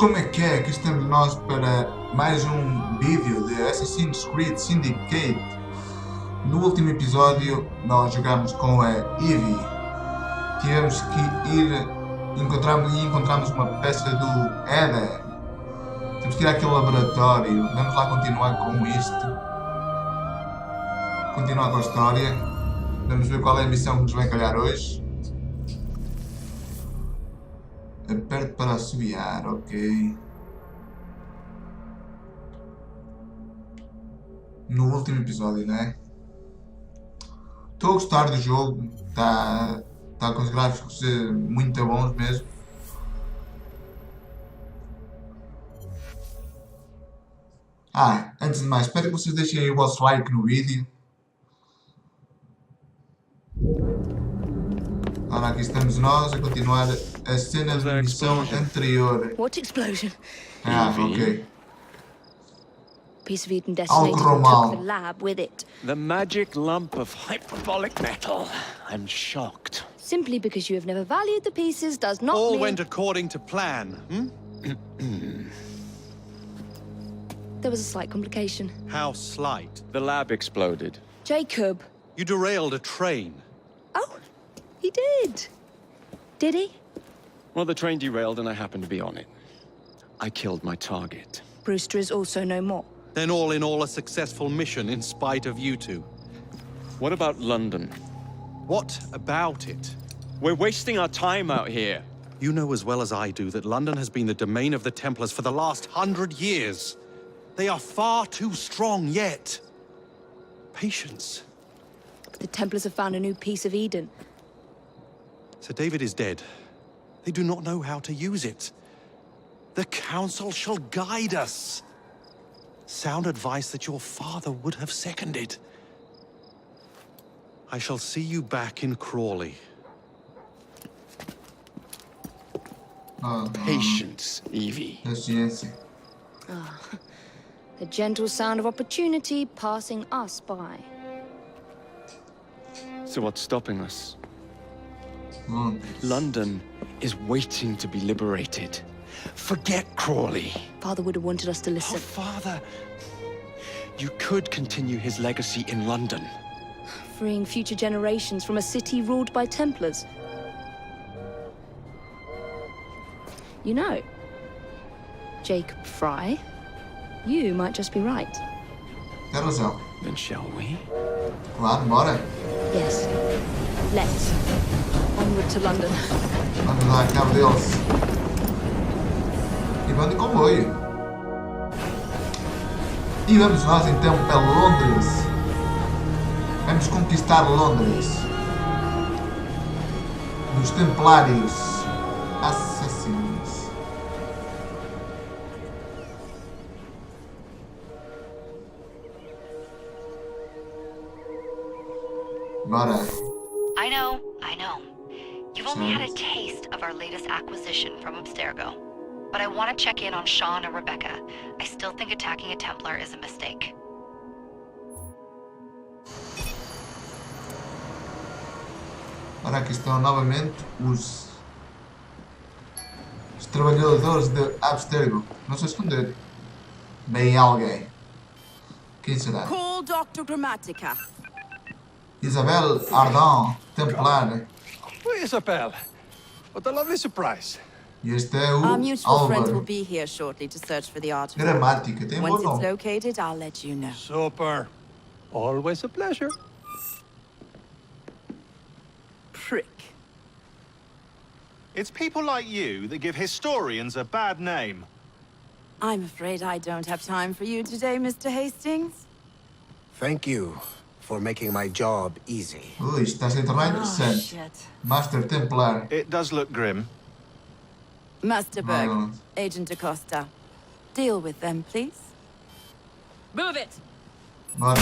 Como é que é? Aqui estamos nós para mais um vídeo de Assassin's Creed Syndicate. No último episódio nós jogamos com a Evie. Tivemos que encontramos uma peça do Eden. Temos que ir àquele laboratório. Vamos lá continuar com isto. Continuar com a história. Vamos ver qual é a missão que nos vai calhar hoje. Aperte para assobiar, ok. No último episódio, né? Estou a gostar do jogo, está com os gráficos muito bons mesmo. Antes de mais, espero que vocês deixem aí o vosso like no vídeo. Ora, aqui estamos nós a continuar a cena de missão anterior. What explosion? Ok. Piece of Eden detonated and took the lab with it. The magic lump of hyperbolic metal. I'm shocked. Simply because you have never valued the pieces does not mean... All went according to plan, There was a slight complication. How slight? The lab exploded. Jacob. You derailed a train. Oh, he did. Did he? Well, the train derailed and I happened to be on it. I killed my target. Brewster is also no more. Then all in all a successful mission in spite of you two. What about London? What about it? We're wasting our time out here. You know as well as I do that London has been the domain of the Templars for the last 100 years. They are far too strong yet. Patience. The Templars have found a new piece of Eden. Sir David is dead. They do not know how to use it. The Council shall guide us. Sound advice that your father would have seconded. I shall see you back in Crawley. Patience, Evie. The gentle sound of opportunity passing us by. So what's stopping us? London is waiting to be liberated. Forget Crawley. Father would have wanted us to listen. Oh, Father. You could continue his legacy in London. Freeing future generations from a city ruled by Templars. You know, Jacob Fry, you might just be right. Tem razão. Then shall we? Claro, bora. Yes. Let's. Onward to London. Vamos lá, cabo deles. E vamos de comboio. E vamos nós então para Londres. Vamos conquistar Londres. Dos Templários Assassinos. Bora. I know. You've only had a taste of our latest acquisition from Abstergo. But I want to check in on Sean and Rebecca. I still think attacking a Templar is a mistake. Ora, aqui estão novamente os trabalhadores de Abstergo. Não se esconder. Bem alguém. Quem será? Call Dr. Grammatica. Isabel Ardon, Templar. Isabel, what a lovely surprise. E este é o Our mutual friend will Álvaro. be here shortly to search for the artifact. Gramática, tem bom Once it's nome. located, I'll let you know. Super. Always a pleasure. Prick. It's people like you that give historians a bad name. I'm afraid I don't have time for you today, Mr. Hastings. Thank you for making my job easy. Ui, isto está a ser tornar interessante. Shit. Master Templar. It does look grim. Master Berg, Oh. Agent Acosta. Deal with them, please. Move it! Bora.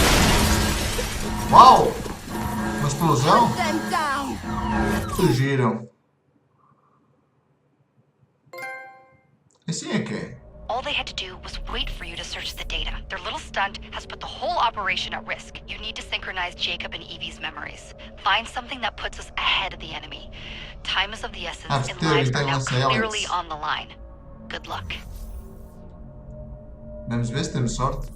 Uau! Uma explosão? Put them down! Fugiram. Assim é que é. All they had to do was wait for you to search the data. Their little stunt has put the whole operation at risk. You need to synchronize Jacob and Evie's memories. Find something that puts us ahead of the enemy. Time is of the essence, and lives are now clearly on the line. Good luck. Vamos ver se temos sorte.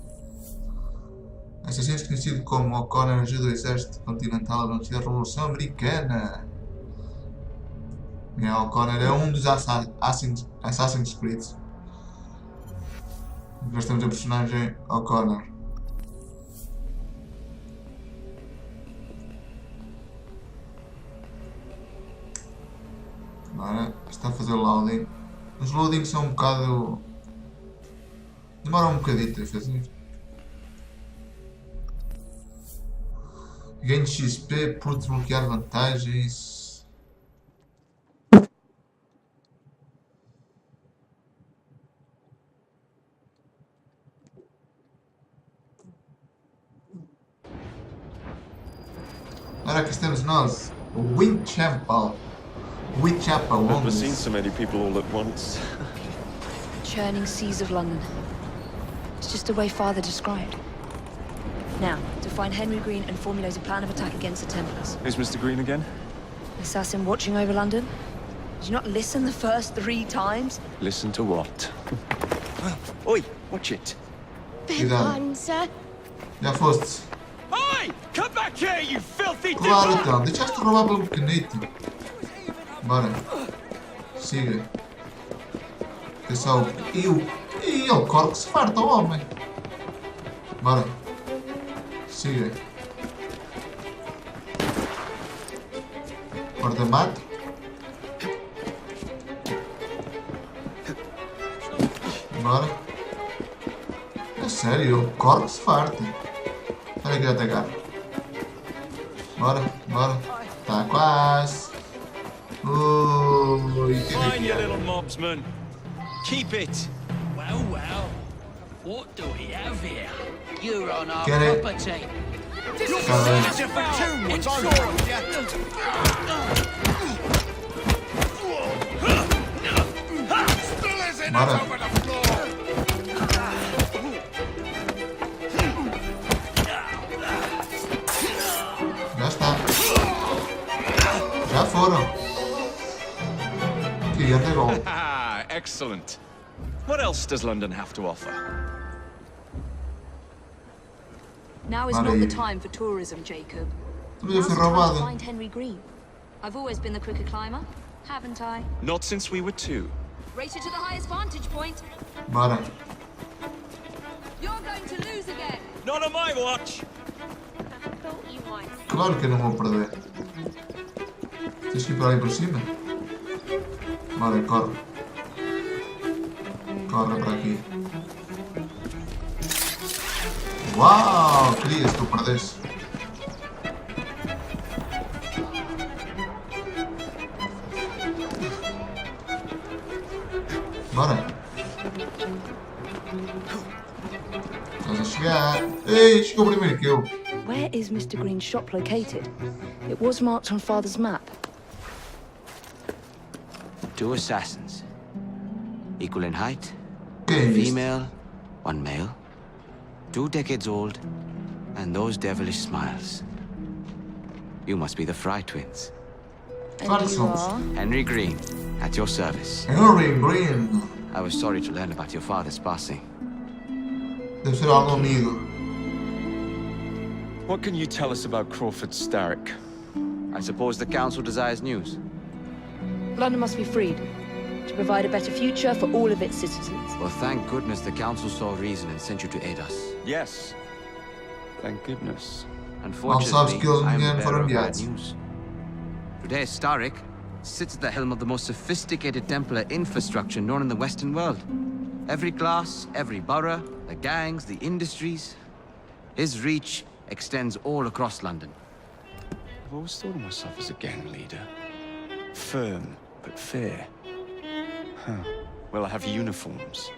Assassinos conhecido como O'Connor ajuda o exército continental a vencer a Revolução Americana. O'Connor é um dos Assassin's Creed. Nós temos a personagem O'Connor. Agora está a fazer o loading. Os loadings são um bocado... demoram um bocadito a fazer. Ganho XP por desbloquear vantagens. Agora aqui estamos nós, o Witechapel. Witechapel, I've never seen so many people all at once. Churning seas of London. It's just the way Father described. Now, to find Henry Green and formulate a plan of attack against the Templars. Who's Mr. Green again? Assassin watching over London? Did you not listen the first 3 times? Listen to what? Oi, watch it. Beg pardon, sir. Já foste. Oi! Come back here, you filthy Claro então, deixaste roubar pelo pequenito. Bora. Siga. Atenção. E ele corre que se farta o homem. Bora. Siga. Guarda-mato. Bora. É sério, ele corre que se farta. Olha que atacar. Bora, bora. Tá quase. Ui, Fine, you little mobsman. Keep it. Well, well. What do we have here? You're on our Get it. property. Bora. Já está. Já foram. Que até bom. Excellent. What else does London have to offer? Now is not the time for tourism, Jacob. Também Now's foi the time to roubada. find Henry Green. I've always been the quicker climber, haven't I? Not since we were 2. Race you to the highest vantage point. Bora. You're going to lose again. Not on my watch. I thought you might. Claro que eu não vou perder. Tens que ir para ali por cima? Bora, corre. Corre para aqui. Uau! Querias que eu perdesse. Bora. Estás a chegar. Ei, chegou primeiro que eu. Where is Mr. Green's shop located? It was marked on Father's map. 2 assassins. Equal in height. Que é isto? Female, 1 male. 2 decades old. And those devilish smiles. You must be the Fry twins. And Claro que you somos. are? Henry Green, at your service. Henry Green. I was sorry to learn about your father's passing. Deve ser algum amigo. What can you tell us about Crawford Starrick? I suppose the council desires news. London must be freed to provide a better future for all of its citizens. Well, thank goodness the council saw reason and sent you to aid us. Yes. Thank goodness. Unfortunately, que eles I am ninguém the foram bearer of bad enviados. news. Today, Starrick sits at the helm of the most sophisticated Templar infrastructure known in the Western world. Every class, every borough, the gangs, the industries. His reach extends all across London. I've always thought of myself as a gang leader. Firm, but fair. Huh. Well, I have uniforms.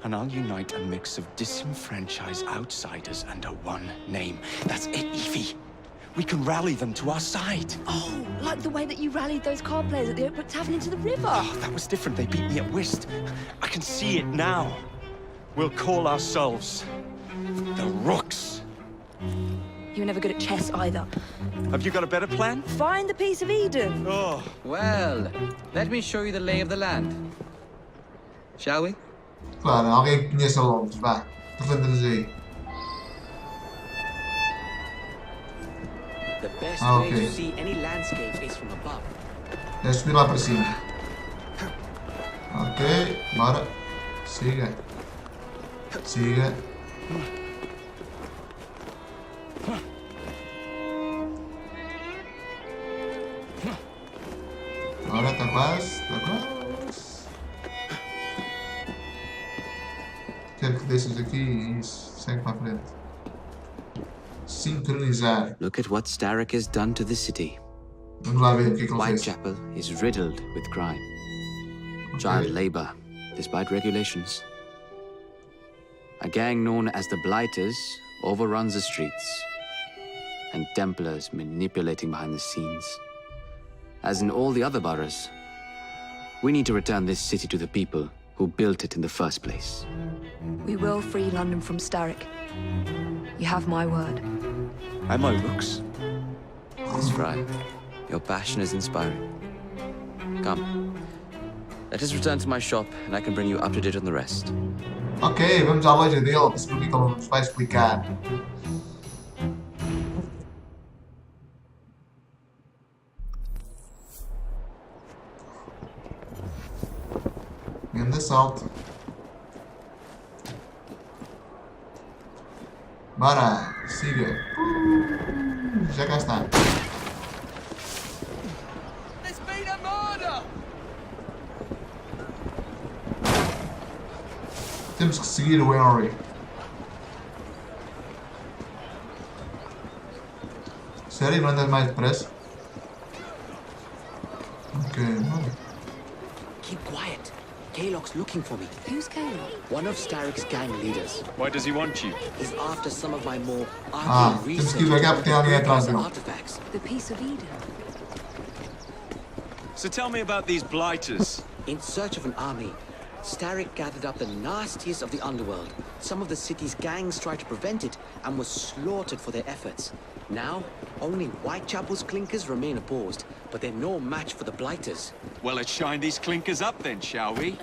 And I'll unite a mix of disenfranchised outsiders under one name. That's it, Evie. We can rally them to our side. Oh, like the way that you rallied those card players at the Oakbrook Tavern into the river. Oh, that was different. They beat me at whist. I can see it now. We'll call ourselves the Rooks. You were never good at chess either. Have you got a better plan? Find the piece of Eden. Oh, Well, let me show you the lay of the land. shall we? Claro, alguém que conheça Londres, vá. Apresenta-nos aí. The best Ah, way ok. to see any landscape is from above. Deve subir lá para cima. Ok, bora. Siga. Siga. Agora está quase, está quase. Quero que deixes aqui e isso. Segue para a frente. Sincronizar. Look at what Starrick has done to the city. Vamos lá ver o que é que ele fez. Whitechapel is riddled with crime. Child labor, despite regulations. A gang known as the Blighters overruns the streets, and Templars manipulating behind the scenes. As in all the other boroughs, we need to return this city to the people who built it in the first place. We will free London from Starrick. You have my word. And my looks. Miss Fry, your passion is inspiring. Come, let us return to my shop, and I can bring you up to date on the rest. Ok, vamos à loja dele, para saber o que ele nos vai explicar. Grande assalto. Bora, siga. Já cá está. There's been a murder! Temos que seguir o Henry. Sério? Não andas mais depressa? Ok, bora. Keep quiet. Kaylock's looking for me. Who's Caleb? One of Starrick's gang leaders. Why does he want you? He's after some of my more Ah, arcane temos que research ir devagar porque tem alguém atrás and dele. artifacts. The Piece of Eden. So tell me about these blighters. In search of an army, Starrick gathered up the nastiest of the underworld. Some of the city's gangs tried to prevent it and were slaughtered for their efforts. Now, only Whitechapel's clinkers remain opposed, but they're no match for the Blighters. Well, let's shine these clinkers up then, shall we?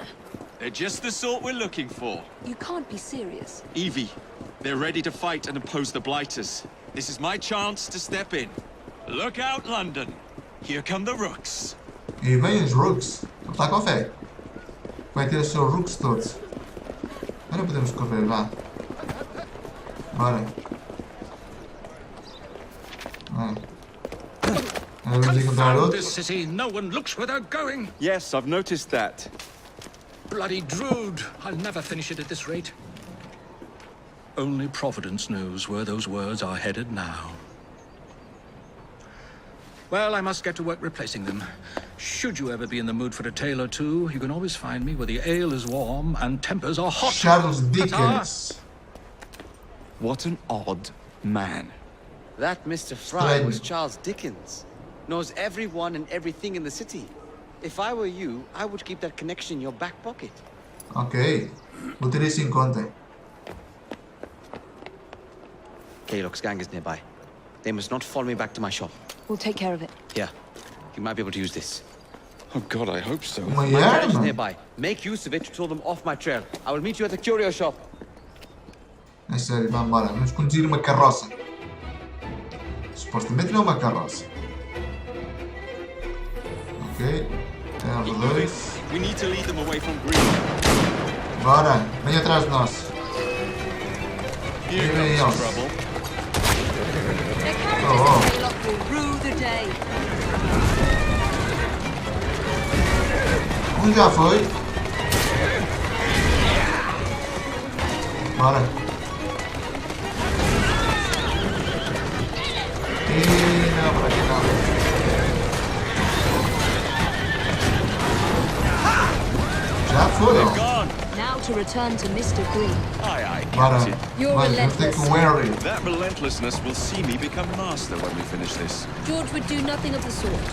They're just the sort we're looking for. You can't be serious. Evie, they're ready to fight and oppose the blighters. This is my chance to step in. Look out, London. Here come the rooks. E vem os Rooks. Ele está com fé. Vai ter os seus Rooks todos. Agora podemos correr, vá. Bora. Vai. Agora vamos encontrar This outros. city, no one looks where they're going. Yes, I've noticed that. Bloody Drood. I'll never finish it at this rate. Only Providence knows where those words are headed now. Well, I must get to work replacing them. Should you ever be in the mood for a tale or two, you can always find me where the ale is warm and tempers are hot. Charles Dickens. What an odd man. That Mr. Fry Strange. was Charles Dickens. Knows everyone and everything in the city. If I were you, I would keep that connection in your back pocket. Ok. Vou ter isso em conta. Kaylock's gang is nearby. They must not follow me back to my shop. We'll take care of it. Here, you might be able to use this. Oh God, I hope so. Uma My garage is arma? nearby. Make use of it to throw them off my trail. I will meet you at the curio shop. É sério, vamos embora. Vamos conduzir uma carroça. Supostamente não é uma carroça. Ok. Keep moving. R2. We need to lead them away from Green. Bora. Vem atrás de nós. Here Here comes he is. trouble. Their characters Oh. in Kaylock will rue the day. Já foi. Bora. E não, por aqui não. Já foram. Gone. Now to return to Mr. Green. Aye, aye, Bora. Captain. You're Vai, vamos ter relentless. com o Harry. That relentlessness will see me become master when we finish this. George would do nothing of the sort.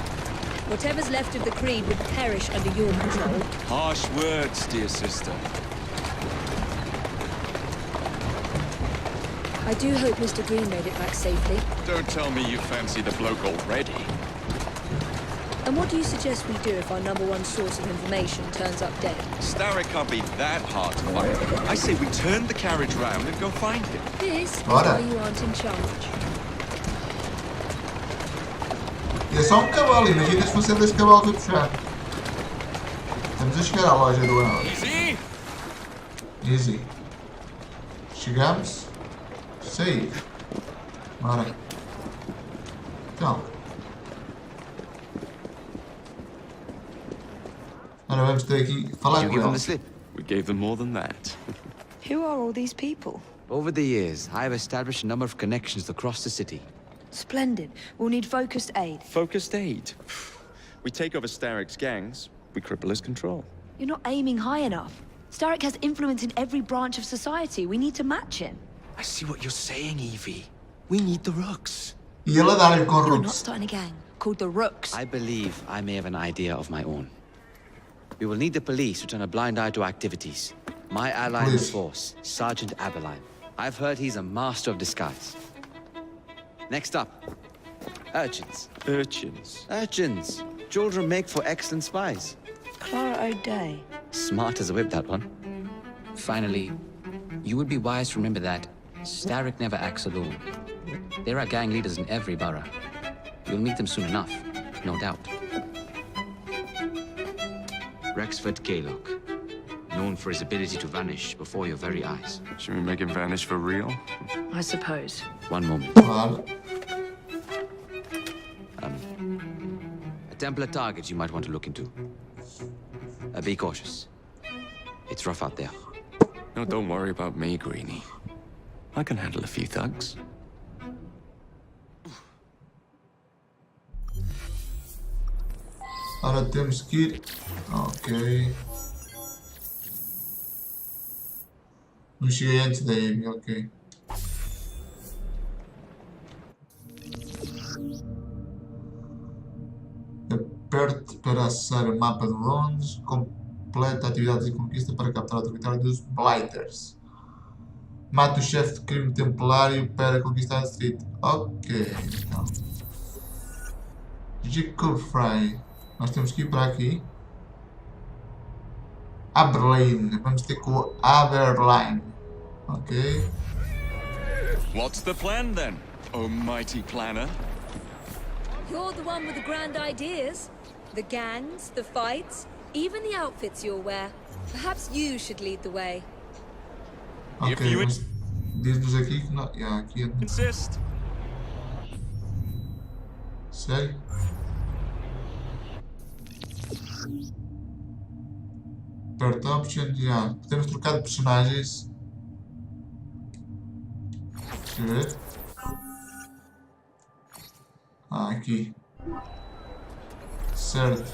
Whatever's left of the Creed would perish under your control. Harsh words, dear sister. I do hope Mr. Green made it back safely. Don't tell me you fancy the bloke already. And what do you suggest we do if our #1 source of information turns up dead? Starrick can't be that hard to find. I say we turn the carriage round and go find him. This is Bora. why you aren't in charge. E é só um cavalo, imagina se fosse desse cavalo a puxar. Estamos a chegar à loja do anel. Easy! Easy. Chegamos. Sair. Bora. Então. Agora vamos ter aqui falar Did you com give them the eles. slip? We gave them more than that. Who are all these people? Over the years, I have established a number of connections across the city. Splendid. We'll need focused aid. Focused aid. We take over Starrick's gangs, we cripple his control. You're not aiming high enough. Starrick has influence in every branch of society. We need to match him. I see what you're saying, Evie. We need the rooks. E ele a dar-lhe com We're not rooks. starting a gang called the Rooks. I believe I may have an idea of my own. We will need the police to turn a blind eye to activities. My ally in the Police. force, Sergeant Aberline. I've heard he's a master of disguise. Next up, urchins. Urchins. Urchins. Children make for excellent spies. Clara O'Day. Smart as a whip, that one. Finally, you would be wise to remember that Starrick never acts alone. There are gang leaders in every borough. You'll meet them soon enough, no doubt. Rexford Kaylock, known for his ability to vanish before your very eyes. Should we make him vanish for real? I suppose. One moment. Claro. A Templar target you might want to look into. Be cautious. It's rough out there. No, don't worry about me, Greenie. I can handle a few thugs. Agora temos que ir. Ok. Não cheguei antes da Amy, ok. Aperte para acessar o mapa de Londres. Completa atividades de conquista para capturar o território dos Blighters. Mata o chefe de crime templário para conquistar a distrito. Ok, então. Jacob Fry. Nós temos que ir para aqui. Aberline. Vamos ter com o Aberline. Ok. What's the plan then, oh mighty planner? You're the one with the grand ideas. The gangs, the fights, even the outfits you'll wear. Perhaps you should lead the way. Ok, If you mas diz-nos aqui que não... aqui é... Insist. Sério? Start option, já. Podemos trocar de personagens. Deixa eu ver. Aqui. Certo.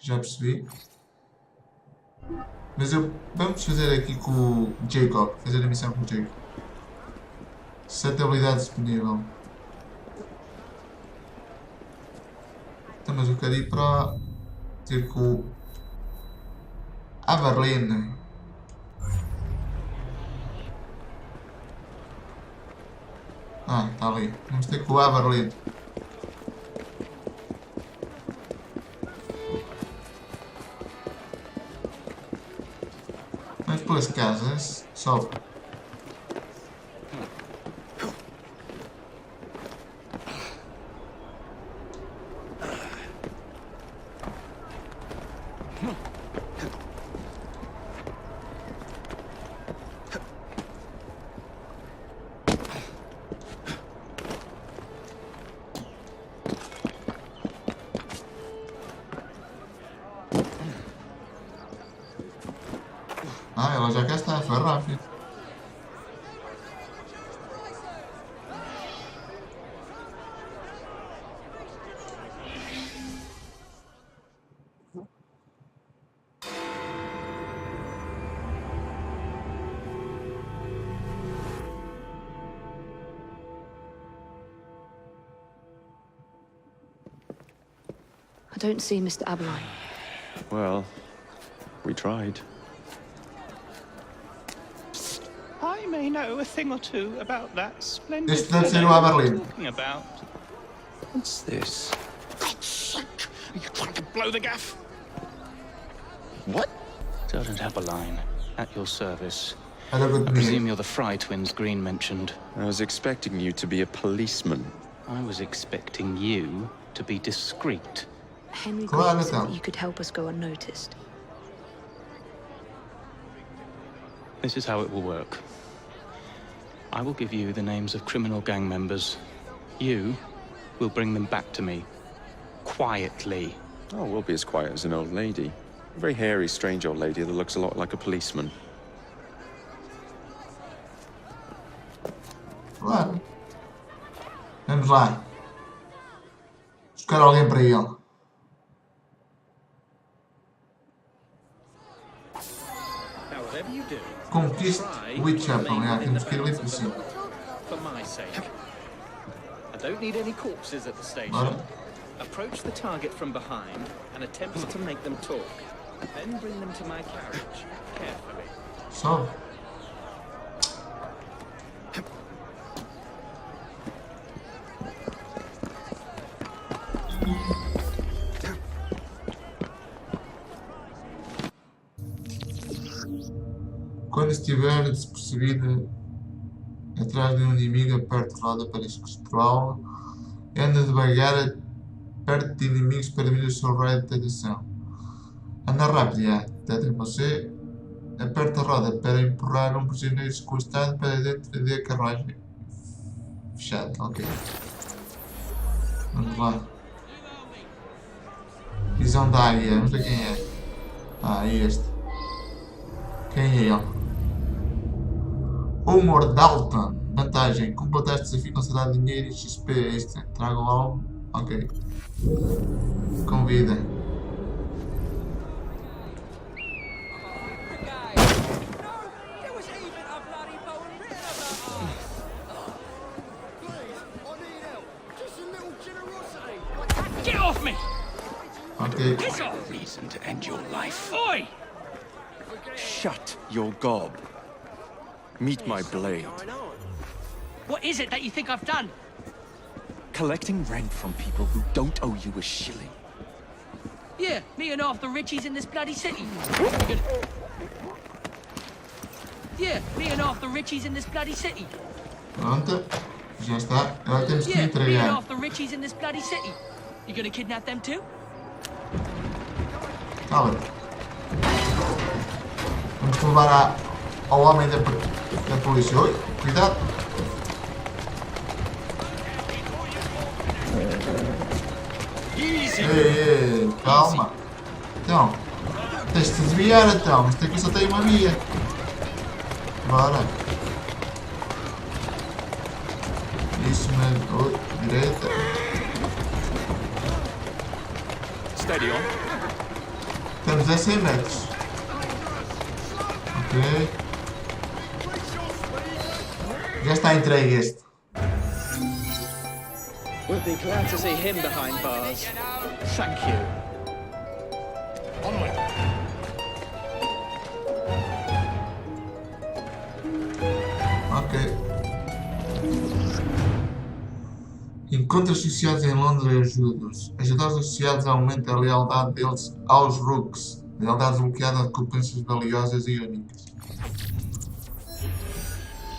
Já percebi. Mas vamos fazer aqui com o Jacob. Fazer a missão com o Jacob. 7 habilidades disponível. Então, mas eu quero ir para ter com o Aberline. Está ali. Vamos ter com o Aberline. Vamos pelas casas. Sobe. Ela já cá está, foi rápido. I don't see Mr. Aberline. Well, we tried. I may know a thing or two about that splendid Este deve ser o fellow Aberline. you're talking about. What's this? God's sake! Are you trying to blow the gaff? What? Sergeant Appeline, at your service. Era I good presume dinheiro. you're the Fry twins Green mentioned. I was expecting you to be a policeman. I was expecting you to be discreet. Henry Claro, Green said então. that you could help us go unnoticed. This is how it will work. I will give you the names of criminal gang members. You will bring them back to me. Quietly. Oh, we'll be as quiet as an old lady. A very hairy, strange old lady that looks a lot like a policeman. Claro. Vamos lá. Buscar alguém para ele. Now, whatever you do, Conquista try Witechapel. to remain Já, within temos the que ir ali bounds para of the cima. law. For my sake. I don't need any corpses at the station. Bora. Approach the target from behind and attempt to make them talk. Then bring them to my carriage, carefully. Sobe. Quando estiver despercebida atrás de um inimigo, aperte roda para escrevê-lo e anda devagar perto de inimigos para diminuir o seu raio de detecção. Anda rápido, já. Detecta você. Aperta a roda para empurrar um prisioneiro sequestrado para dentro da carruagem. Fechado, ok. Vamos lá. Visão da águia, vamos ver quem é. Ah, é este. Quem é ele? Humor Dalton. Vantagem. Completar este desafio com cidade de dinheiro e XP extra. Traga o álbum. Ok. Convida. Get off me! Ok. Piss off! Reason to end your life. Oi! Shut your gob. Meet my blade. What is it that you think I've done? Collecting rent from people who don't owe you a shilling. Yeah, me and half the richies in this bloody city. Yeah, me and half the richies in this bloody city. Pronto. Já está. Agora temos que Yeah, me and entregar. half the richies in this bloody city. You gonna kidnap them too? Cala-te. Vamos levar ao homem da polícia. Oi, cuidado. Ei, calma. Então, tens de desviar então. Isto aqui só tem uma via. Bora. Isso mesmo. Oi, direita. Steady on. Estamos a 100 metros. Ok. Já está entregue este. We'll be glad to see him behind bars. Thank you. Onward. Ok. Encontros associados em Londres ajuda-os. Ajudar os associados aumenta a lealdade deles aos Rooks. Lealdade desbloqueada de recompensas valiosas e únicas.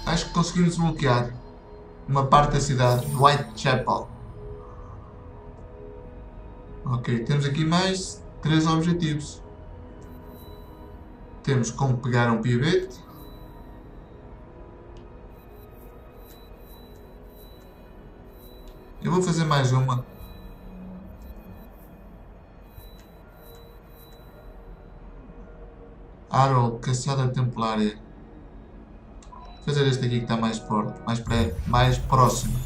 Acho que conseguimos desbloquear uma parte da cidade de Witechapel. Ok, temos aqui mais 3 objetivos. Temos como pegar um pivete. Eu vou fazer mais uma. Arrow, caçada templária. Vou fazer este aqui que está mais forte, mais próximo.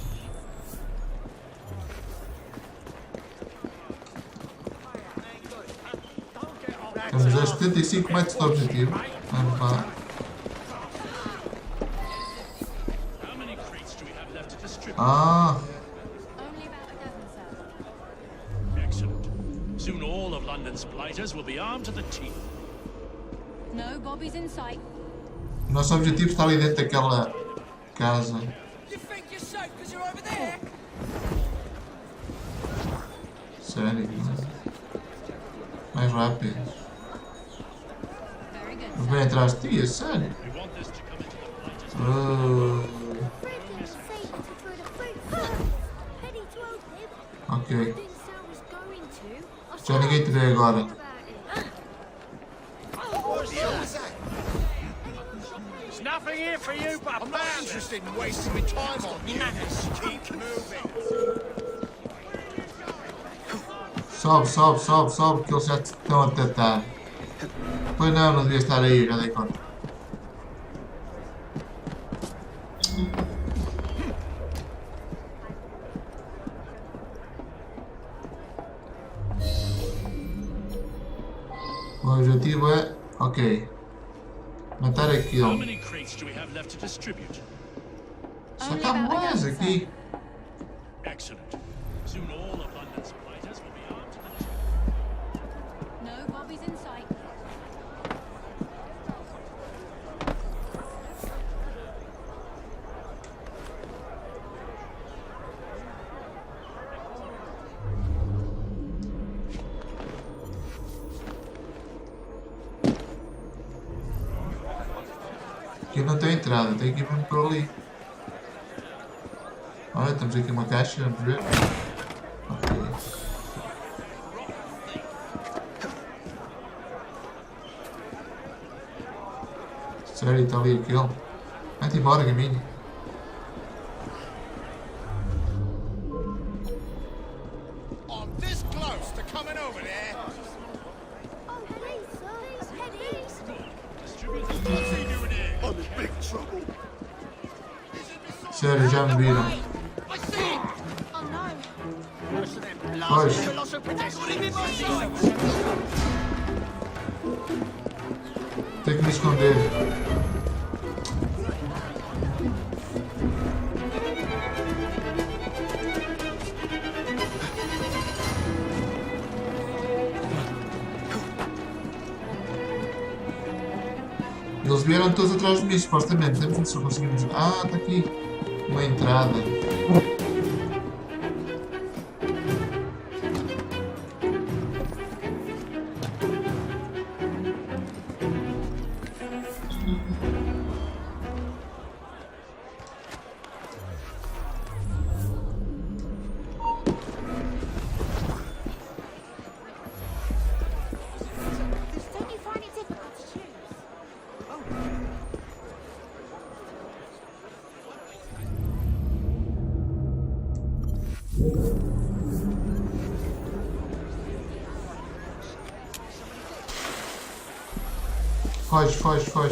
Estamos a 75 metros de objetivo. Vamos lá. Ah! Excellent. Soon all of London's blighters will be armed to the teeth. No Bobby's in sight. O nosso objetivo está ali dentro daquela casa. You think you're safe because you're over there? Sério? Mais rápido. Mas vem atrás de ti, é sério? Ok. Já ninguém te vê agora. There's nothing here for you but I'm not interested in wasting my time on you. Keep moving. Sobe, que eles já te estão a tentar. Pois não devia estar aí, já dei conta. O objetivo é, ok, matar How aquilo. many crates do we have left to distribute? Só está mais aqui. Excellent. Soon all of London's fighters will be armed to the teeth. No Bobby's in sight. Aqui não tem entrada, tem que ir mesmo por ali. Olha, temos aqui uma caixa, vamos ver. Ok. Sério, está ali aquele. Vai-te embora, caminho. I'm this close to coming over there. Oh, please, sir. Head east. What's he doing here? I'm in big trouble. Sério, já me viram. I see him. Oh, no. Pois. Tenho que me esconder. Eles vieram todos atrás de mim, supostamente. Temos se conseguimos. Ah, está aqui. Uma entrada. Don't you find it difficult to choose?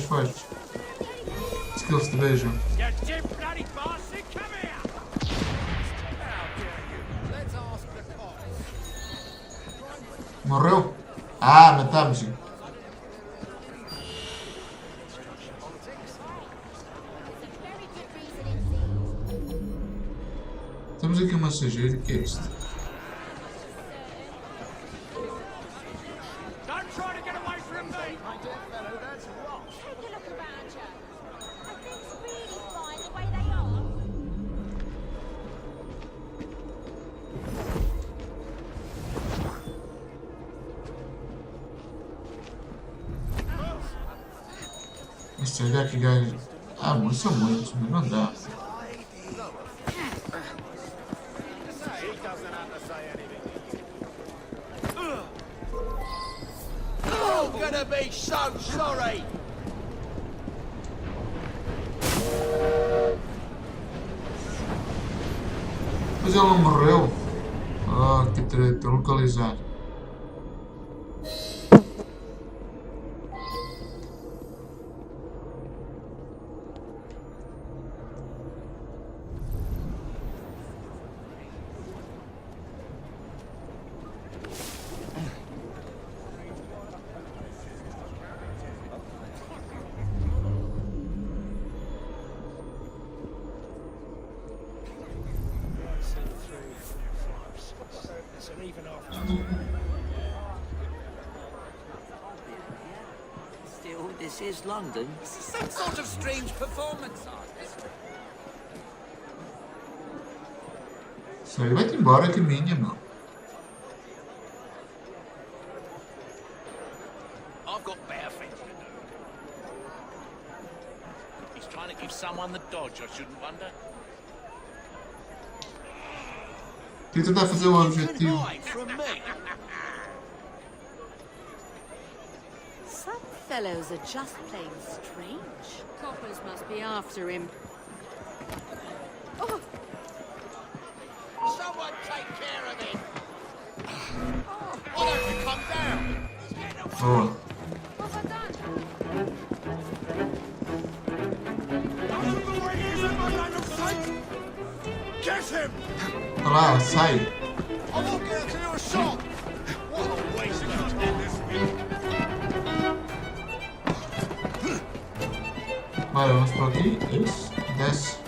Foge. Se que eles te vejam. You dim bloody bastard, come here! Let's ask the cops. Morreu? Ah, matamos-o. Temos aqui um mensageiro, que é isto? Don't try to get away from me! Take a look around you. Are things really fine the way they are? Este olhar que gajo. Ah, mas são muitos, mas não dá. You're gonna be so sorry. Mas ele não morreu. Ah, que treta, localizar. Still, this is London. This is some sort of strange performance artist. Sério, vai-te embora, caminha, meu. on the dodge, I shouldn't wonder. Queria tentar fazer o objetivo. From me. Some fellows are just plain strange. Coppers must be after him. Oh, Someone take care of him. Why don't you come down? Boa. Get him! Olha lá, sai. I won't get out to do a shot. What a waste of your time this week. Vai, vamos por aqui. Isso. Desce.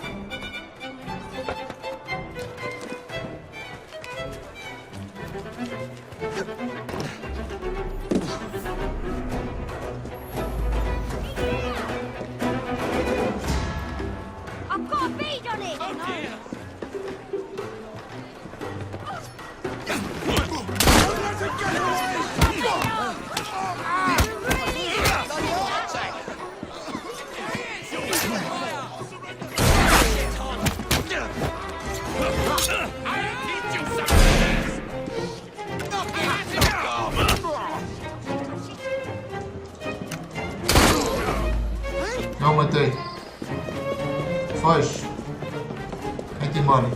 I've got a bead on it! Oh dear. Não matei. Foge. Vai-te embora.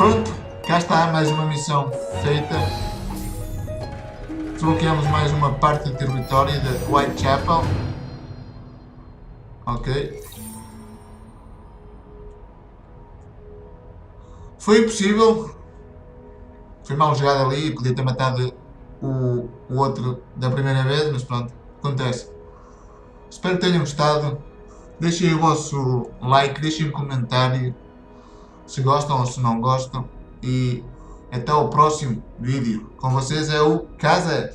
Pronto, cá está mais uma missão feita. Desbloqueamos mais uma parte do território de Witechapel. Ok. Foi possível. Foi mal jogado ali, podia ter matado o outro da primeira vez, mas pronto, acontece. Espero que tenham gostado. Deixem o vosso like, deixem um comentário se gostam ou se não gostam. E até o próximo vídeo. Com vocês é o Casa.